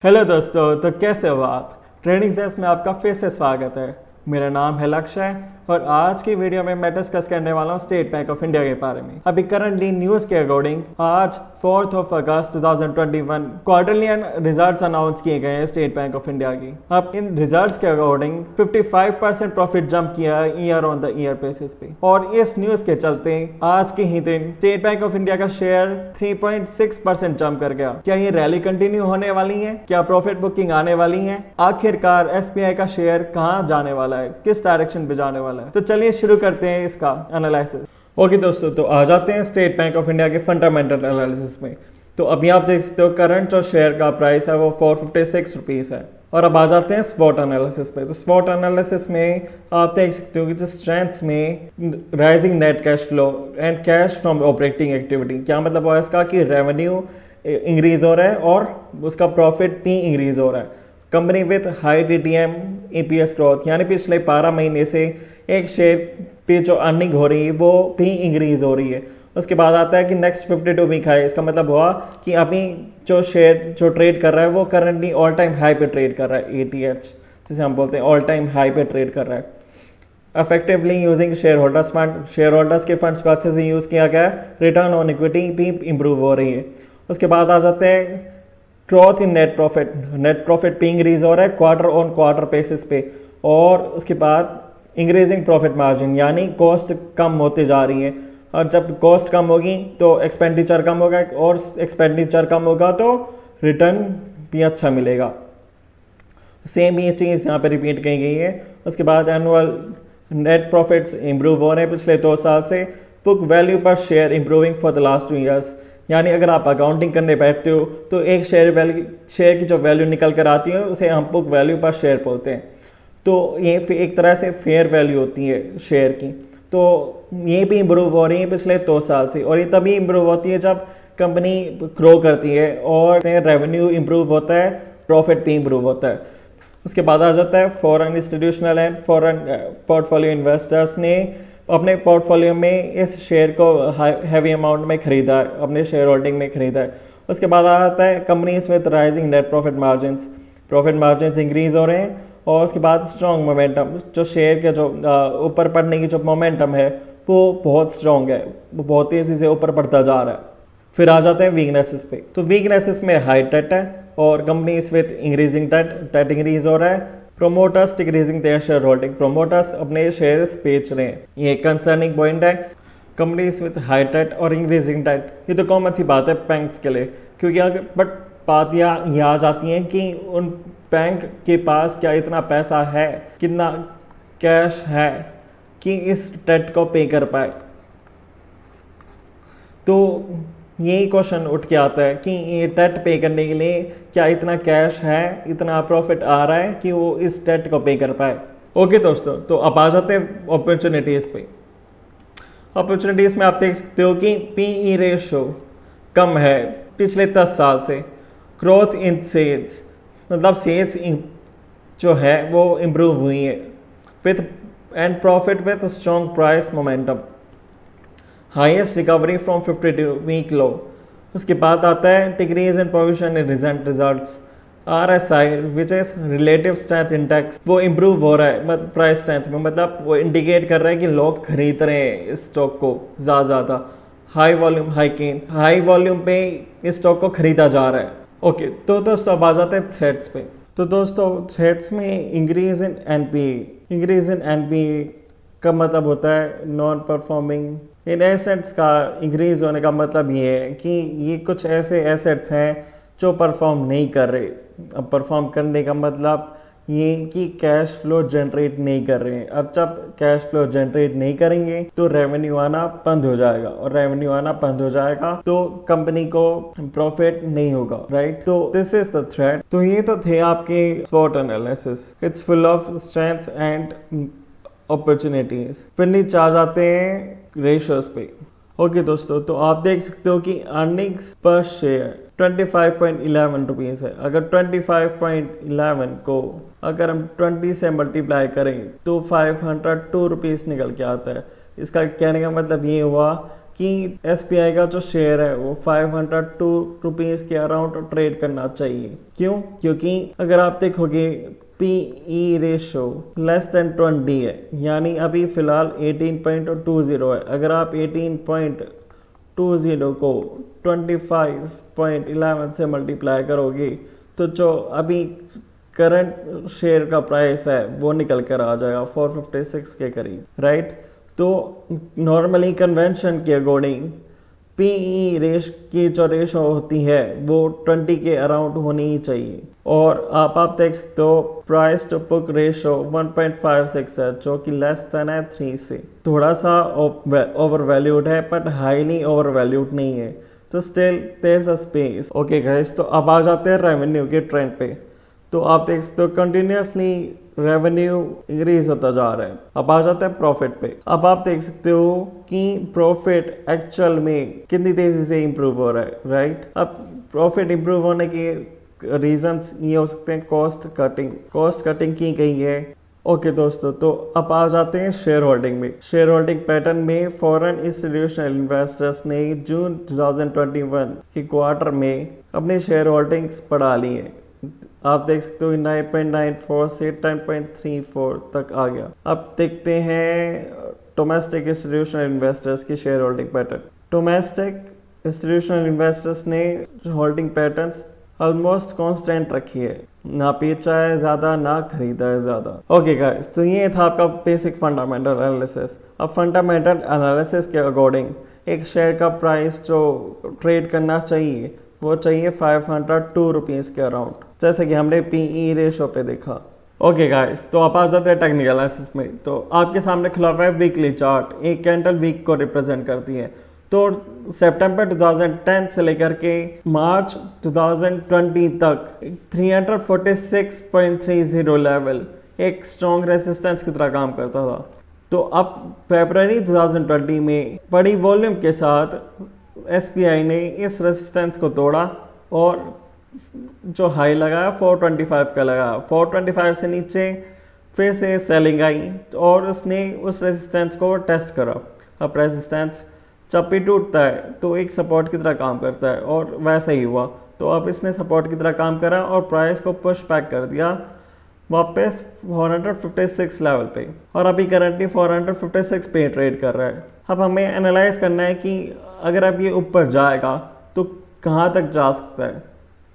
Hello दोस्तों, तो कैसे हो आप। ट्रेडिंग सेंस में आपका फिर से स्वागत है। मेरा नाम है लक्ष्य और आज की वीडियो में मैं डिस्कस करने वाला हूँ स्टेट बैंक ऑफ इंडिया के बारे में। अभी करंटली न्यूज़ के अकॉर्डिंग आज 4 अगस्त 2021 क्वार्टरली रिजल्ट्स अनाउंस किए गए हैं स्टेट बैंक ऑफ इंडिया की। अब इन रिजल्ट्स के अकॉर्डिंग 55% प्रॉफिट जंप किया है year on the year basis पे। और इस न्यूज़ के चलते आज के ही दिन स्टेट बैंक ऑफ इंडिया का शेयर 3.6% जंप कर गया। क्या ये रैली कंटिन्यू होने वाली है? क्या प्रॉफिट बुकिंग आने वाली है? आखिरकार एसबीआई का शेयर कहाँ जाने वाला है, किस डायरेक्शन पे जाने वाला है? तो चलिए शुरू करते हैं इसका एनालिसिस। ओके दोस्तों, तो आ जाते हैं स्टेट बैंक ऑफ इंडिया के फंडामेंटल एनालिसिस में। तो अभी आप देख सकते हो करंट जो शेयर का प्राइस है वो 456 रुपीज़ है। और अब आ जाते हैं स्वॉट एनालिसिस पे। तो स्वॉट एनालिसिस में आप देख सकते हो कि स्ट्रेंथ्स में rising net cash flow and cash from operating activity. क्या मतलब है इसका कि रेवेन्यू इंक्रीज हो रहा है और उसका प्रॉफिट भी इंक्रीज हो रहा है। Company with high DTM EPS growth, यानी पिछले 12 महीने से एक शेयर पे जो अर्निंग हो रही है वो भी इंक्रीज हो रही है। उसके बाद आता है कि नेक्स्ट 52 वीक है। इसका मतलब हुआ कि अभी जो शेयर जो ट्रेड कर रहा है वो करंटली ऑल टाइम हाई पे ट्रेड कर रहा है। ATH जिसे हम बोलते हैं ऑल टाइम हाई पे ट्रेड कर रहा है। Effectively using share holders fund, share holders के फंड्स को अच्छे से यूज़ किया गया है। रिटर्न ऑन इक्विटी भी इम्प्रूव हो रही है। उसके बाद आ जाते हैं growth in net profit. Net profit भी इंक्रीज हो रहा है क्वार्टर ऑन क्वार्टर बेसिस पे। और उसके बाद इंक्रीजिंग प्रॉफिट मार्जिन, यानी कॉस्ट कम होती जा रही है। और जब कॉस्ट कम होगी तो एक्सपेंडिचर कम होगा और एक्सपेंडिचर कम होगा तो रिटर्न भी अच्छा मिलेगा। सेम ये चीज़ यहाँ पे रिपीट की गई है। उसके बाद एनुअल नेट प्रॉफिट्स इंप्रूव हो रहे हैं पिछले 2 साल से। बुक वैल्यू पर share improving for the last 2 years, यानी अगर आप अकाउंटिंग करने बैठते हो तो एक शेयर की जो वैल्यू निकल कर आती है उसे हम बुक वैल्यू पर शेयर बोलते हैं। तो ये एक तरह से फेयर वैल्यू होती है शेयर की। तो ये भी इम्प्रूव हो रही है पिछले 2 साल से। और ये तभी इम्प्रूव होती है जब कंपनी ग्रो करती है और रेवेन्यू इम्प्रूव होता है, प्रॉफिट भी इम्प्रूव होता है। उसके बाद आ जाता है foreign institutional and foreign portfolio investors ने अपने पोर्टफोलियो में इस शेयर को हैवी अमाउंट में खरीदा है, अपने शेयर होल्डिंग में खरीदा है। उसके बाद आता है companies with rising net profit margin increase हो रहे हैं। और उसके बाद स्ट्रॉन्ग मोमेंटम, जो शेयर के जो ऊपर पड़ने की जो मोमेंटम है वो बहुत स्ट्रॉन्ग है, वो बहुत तेज़ी से ऊपर बढ़ता जा रहा है। फिर आ जाते हैं वीकनेसेस पे। तो वीकनेसेस में हाई डेट है और companies with increasing debt increase हो रहा है। Promoters decreasing their share holding, promoters अपने शेयर्स बेच रहे हैं, ये कंसर्निंग पॉइंट है। कंपनीज विथ हाई डेट और इंक्रीजिंग डेट, ये तो कॉमन सी बात है बैंक्स के लिए, क्योंकि अगर बट बात ये आ जाती है कि उन बैंक के पास क्या इतना पैसा है, कितना कैश है कि इस डेट को पे कर पाए। तो यही क्वेश्चन उठ के आता है कि ये डेट पे करने के लिए क्या इतना कैश है, इतना प्रॉफिट आ रहा है कि वो इस डेट को पे कर पाए। ओके दोस्तों, तो अब आ जाते हैं अपॉर्चुनिटीज़ पे। अपॉर्चुनिटीज़ में आप देख सकते हो कि PE रेशो कम है पिछले 10 साल से। ग्रोथ इन सेल्स, मतलब सेल्स जो है वो इम्प्रूव हुई है with and profit with strong price momentum. Highest recovery from 52 week low. उसके बाद आता है decrease in provision in recent results. RSI which is relative strength index, वो इम्प्रूव हो रहा है मतलब प्राइस स्ट्रेंथ में, मतलब वो इंडिकेट कर रहा है कि लोग खरीद रहे हैं इस स्टॉक को ज़्यादा। हाई वॉल्यूम हाई वॉल्यूम पे इस स्टॉक को खरीदा जा रहा है। ओके, तो दोस्तों अब आ जाते हैं थ्रेड्स पे। तो दोस्तों थ्रेड्स में इंक्रीज इन NPA का मतलब होता है नॉन परफॉर्मिंग। इन एसेट्स का इंक्रीज होने का मतलब ये है कि ये कुछ ऐसे एसेट्स हैं जो परफॉर्म नहीं कर रहे। अब परफॉर्म करने का मतलब ये कि कैश फ्लो जनरेट नहीं कर रहे हैं। अब जब कैश फ्लो जनरेट नहीं करेंगे तो रेवेन्यू आना बंद हो जाएगा, और रेवेन्यू आना बंद हो जाएगा तो कंपनी को प्रॉफिट नहीं होगा, राइट। तो दिस इज द थ्रेड। तो ये तो थे आपके स्वॉट analysis. It's full of strengths and opportunities. फिर नीचे आ जाते हैं रेशियोज पे। ओके दोस्तों, तो आप देख सकते हो कि अर्निंग्स पर शेयर 25.11 रुपीज़ है। अगर 25.11 को अगर हम 20 से मल्टीप्लाई करें तो 502 रुपीज़ निकल के आता है। इसका कहने का मतलब ये हुआ कि SBI का जो शेयर है वो 502 रुपीज़ के अराउंड ट्रेड करना चाहिए। क्यों? क्योंकि अगर आप देखोगे PE रेशो लेस देन 20 है, यानी अभी फ़िलहाल 18.20 है। अगर आप 18.20 को 25.11 से मल्टीप्लाई करोगे तो जो अभी करंट शेयर का प्राइस है वो निकल कर आ जाएगा 456 के करीब, राइट। तो नॉर्मली कन्वेंशन के अकॉर्डिंग PE रेश की जो रेशो होती है वो 20 के अराउंड होनी ही चाहिए। और आप देख सकते हो प्राइस टू बुक रेशो 1.56 है, जो कि लेस देन है 3 से। थोड़ा सा ओवर वैल्यूड है बट हाईली ओवर वैल्यूड नहीं है, तो still there is a space. Okay guys, तो अब आ जाते हैं रेवेन्यू के ट्रेंड पे। तो आप देख सकते हो कंटिन्यूसली रेवेन्यू इंक्रीज होता जा रहा है। अब आ जाता है प्रॉफिट पे। अब आप देख सकते हो कि प्रॉफिट एक्चुअल में कितनी तेजी से इंप्रूव हो रहा है, राइट। अब प्रॉफिट इंप्रूव होने के रीजंस ये हो सकते हैं कॉस्ट कटिंग की गई है। ओके दोस्तों, तो अब आ जाते हैं शेयर होल्डिंग में। शेयर होल्डिंग पैटर्न में फॉरेन इंस्टीट्यूशनल इन्वेस्टर्स ने जून 2021 के क्वार्टर में अपने शेयर होल्डिंग्स बढ़ा ली है। आप देख सकते हो 9.94 से 10.34 तक आ गया। अब देखते हैं डोमेस्टिक इंस्टीट्यूशनल इन्वेस्टर्स की share holding pattern. Domestic institutional investors ने होल्डिंग पैटर्न्स ऑलमोस्ट कांस्टेंट रखी है, ना बेचा है ज़्यादा ना खरीदा है ज़्यादा। ओके गाइस, तो ये था आपका बेसिक फंडामेंटल एनालिसिस। अब फंडामेंटल एनालिसिस के अकॉर्डिंग एक शेयर का प्राइस जो ट्रेड करना चाहिए वो चाहिए 502 रुपीज़ के अराउंड, जैसे कि हमने PE रेशो पे देखा। ओके गाइस, तो आप आ जाते हैं टेक्निकल एनालिसिस में। तो आपके सामने खुला हुआ है वीकली चार्ट, एक कैंडल वीक को रिप्रेजेंट करती है। तो सितंबर 2010 से लेकर के मार्च 2020 तक 346.30 लेवल एक स्ट्रॉन्ग रेसिस्टेंस की तरह काम करता था। तो अब फरवरी 2020 में बड़ी वॉल्यूम के साथ SBI ने इस रेसिस्टेंस को तोड़ा और जो हाई लगाया 425 का लगाया। 425 से नीचे फिर से सेलिंग आई और उसने उस रेसिस्टेंस को टेस्ट करा। अब रेसिस्टेंस जब भी टूटता है तो एक सपोर्ट की तरह काम करता है और वैसा ही हुआ। तो अब इसने सपोर्ट की तरह काम करा और प्राइस को पुश बैक कर दिया वापस 456 लेवल पे, और अभी करंटली 456 पे ट्रेड कर रहा है। अब हमें एनालाइज करना है कि अगर अब ये ऊपर जाएगा तो कहाँ तक जा सकता है।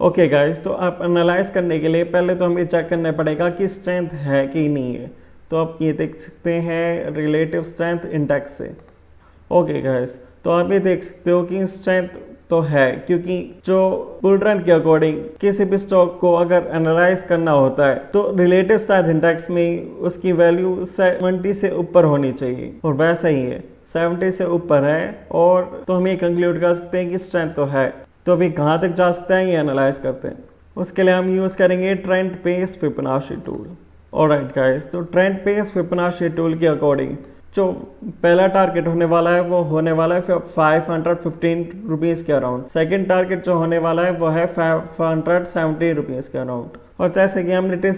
ओके गाइस, तो आप एनालाइज करने के लिए पहले तो हमें चेक करना पड़ेगा कि स्ट्रेंथ है कि नहीं है। तो आप ये देख सकते हैं रिलेटिव स्ट्रेंथ इंडेक्स से। ओके गाइस, तो आप ये देख सकते हो कि स्ट्रेंथ तो है, क्योंकि जो बुल रन के अकॉर्डिंग किसी भी स्टॉक को अगर एनालाइज करना होता है तो रिलेटिव स्ट्रेंथ इंडेक्स में उसकी वैल्यू 70 से ऊपर होनी चाहिए, और वैसा ही है 70 से ऊपर है। और तो हम ये कंक्लूड कर सकते हैं कि स्ट्रेंथ तो है। तो अभी कहाँ तक जा सकता है ये एनालाइज करते हैं। उसके लिए हम यूज़ करेंगे trend based Fibonacci tool. Alright guys, तो ट्रेंड बेस्ड फिबोनाची टूल के अकॉर्डिंग जो पहला टारगेट होने वाला है वो होने वाला है 515 रुपीज़ के अराउंड। सेकंड टारगेट जो होने वाला है वो है 570 रुपीज़ के अराउंड। और जैसे कि हमने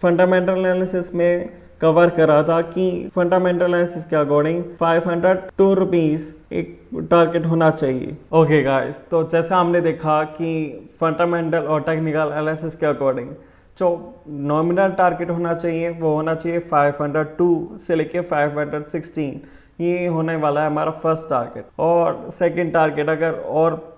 फंडामेंटल एनालिसिस में कवर करा था कि फंडामेंटल एनालिसिस के अकॉर्डिंग 502 रुपीज़ एक टारगेट होना चाहिए। ओके गाइस, तो जैसा हमने देखा कि फंडामेंटल और टेक्निकल एनालिसिस के अकॉर्डिंग जो नॉमिनल टारगेट होना चाहिए वो होना चाहिए 502 से लेके 516। ये होने वाला है हमारा फर्स्ट टारगेट। और सेकंड टारगेट अगर और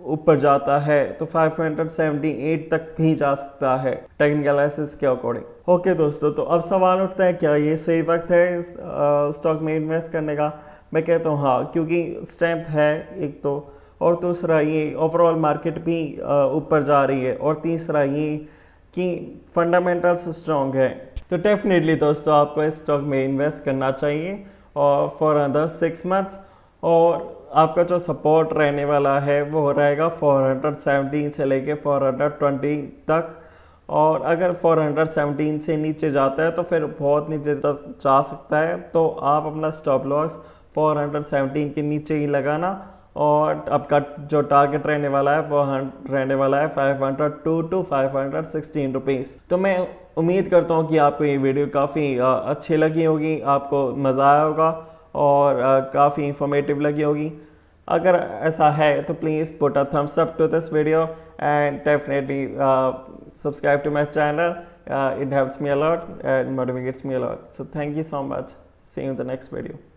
ऊपर जाता है तो 578 तक भी जा सकता है टेक्निकल एनालिसिस के अकॉर्डिंग। ओके दोस्तों, तो अब सवाल उठता है क्या ये सही वक्त है स्टॉक में इन्वेस्ट करने का। मैं कहता हूँ हाँ, क्योंकि स्ट्रेंथ है एक तो, और दूसरा ये ओवरऑल मार्केट भी ऊपर जा रही है, और तीसरा ये कि फंडामेंटल्स स्ट्रॉन्ग है। तो डेफिनेटली दोस्तों आपको इस स्टॉक में इन्वेस्ट करना चाहिए और फॉर अदर 6 मंथ्स। और आपका जो सपोर्ट रहने वाला है वो रहेगा 417 से लेके 420 तक। और अगर 417 से नीचे जाता है तो फिर बहुत नीचे तक जा सकता है। तो आप अपना स्टॉप लॉस 417 के नीचे ही लगाना, और आपका जो टारगेट रहने वाला है वो रहने वाला है 502 to 516 रुपीज़। तो मैं उम्मीद करता हूँ कि आपको ये वीडियो काफ़ी अच्छी लगी होगी, आपको मज़ा आया होगा और काफ़ी इंफॉर्मेटिव लगी होगी। अगर ऐसा है तो please put a thumbs up to this video and definitely subscribe to my channel. It helps me a lot and motivates me a lot. So thank you so much. See you in the next video.